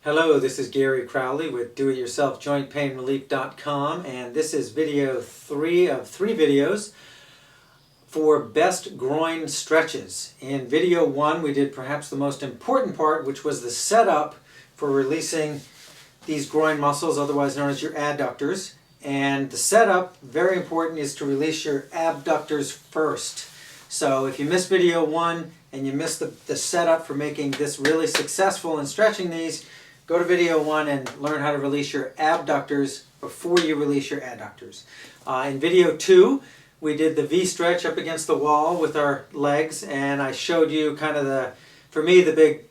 Hello, this is Gary Crowley with DoItYourselfJointPainRelief.com, and this is video 3 of 3 videos for best groin stretches. In video 1 we did perhaps the most important part, which was the setup for releasing these groin muscles, otherwise known as your adductors. And the setup, very important, is to release your abductors first. So if you missed video 1 and you missed the setup for making this really successful in stretching these, go to video 1 and learn how to release your abductors before you release your adductors. In video 2, we did the V-stretch up against the wall with our legs, and I showed you kind of for me, the big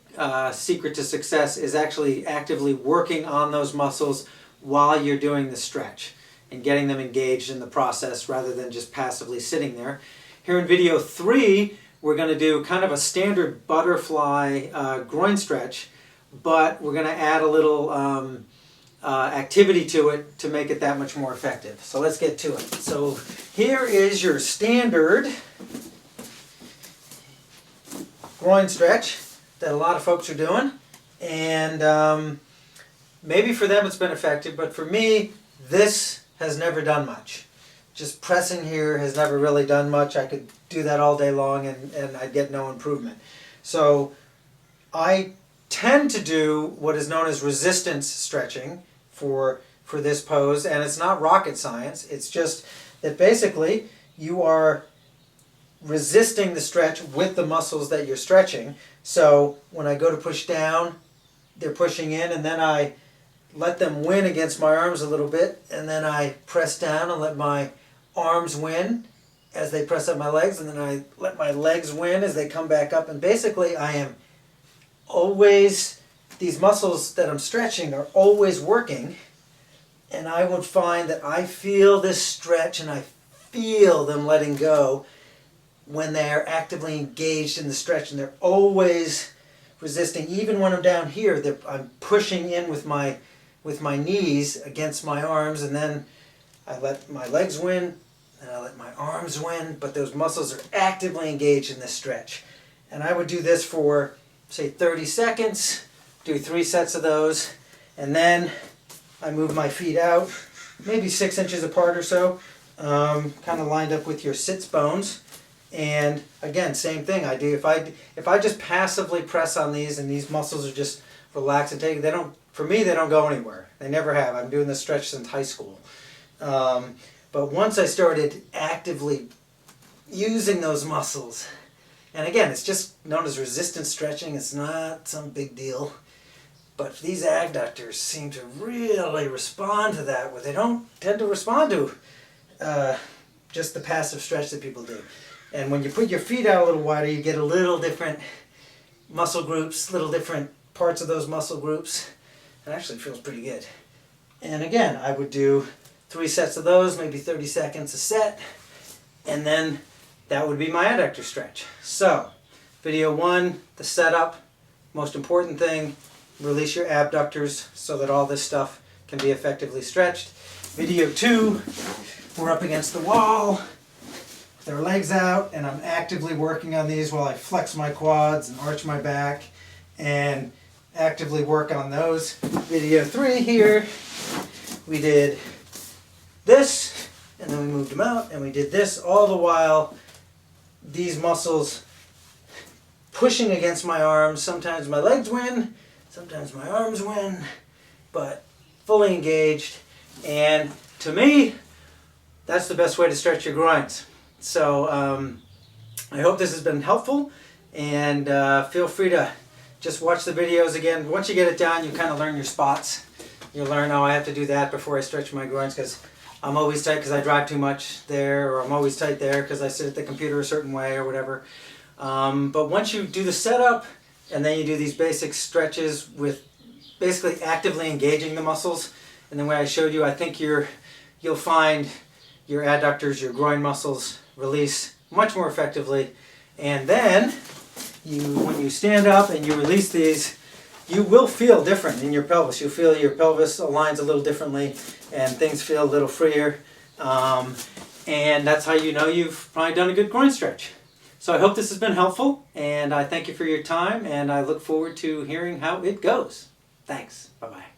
secret to success is actually actively working on those muscles while you're doing the stretch and getting them engaged in the process rather than just passively sitting there. Here in video 3, we're going to do kind of a standard butterfly groin stretch, but we're going to add a little activity to it to make it that much more effective. So let's get to it. So here is your standard groin stretch that a lot of folks are doing, and maybe for them it's been effective, but for me this has never done much. Just pressing here has never really done much. I could do that all day long and I'd get no improvement. So I tend to do what is known as resistance stretching for this pose, and it's not rocket science. It's just that basically you are resisting the stretch with the muscles that you're stretching. So when I go to push down, they're pushing in, and then I let them win against my arms a little bit, and then I press down and let my arms win as they press up my legs, and then I let my legs win as they come back up, and basically I am always, these muscles that I'm stretching are always working, and I would find that I feel this stretch and I feel them letting go when they are actively engaged in the stretch, and they're always resisting. Even when I'm down here, I'm pushing in with my knees against my arms, and then I let my legs win and I let my arms win, but those muscles are actively engaged in this stretch. And I would do this for say 30 seconds, do 3 sets of those, and then I move my feet out, maybe 6 inches apart or so, kind of lined up with your sits bones. And again, same thing I do. If I just passively press on these and these muscles are just relaxed and taken, for me they don't go anywhere. They never have. I'm doing this stretch since high school. But once I started actively using those muscles, and again, it's just known as resistance stretching. It's not some big deal. But these adductors seem to really respond to that, where they don't tend to respond to just the passive stretch that people do. And when you put your feet out a little wider, you get a little different muscle groups, little different parts of those muscle groups. It actually feels pretty good. And again, I would do 3 sets of those, maybe 30 seconds a set, and then that would be my adductor stretch. So, video 1, the setup, most important thing, release your abductors so that all this stuff can be effectively stretched. Video 2, we're up against the wall with our legs out, and I'm actively working on these while I flex my quads and arch my back and actively work on those. Video 3 here, we did this, and then we moved them out, and we did this all the while these muscles pushing against my arms. Sometimes my legs win, sometimes my arms win, but fully engaged. And to me, that's the best way to stretch your groins. So I hope this has been helpful, and feel free to just watch the videos again. Once you get it down, you kind of learn your spots. You'll learn, oh, I have to do that before I stretch my groins because I'm always tight because I drive too much there, or I'm always tight there because I sit at the computer a certain way or whatever. But once you do the setup and then you do these basic stretches with basically actively engaging the muscles, and the way I showed you, I think you'll find your adductors, your groin muscles release much more effectively. And then when you stand up and you release these, you will feel different in your pelvis. You'll feel your pelvis aligns a little differently and things feel a little freer. And that's how you know you've probably done a good groin stretch. So I hope this has been helpful, and I thank you for your time, and I look forward to hearing how it goes. Thanks. Bye-bye.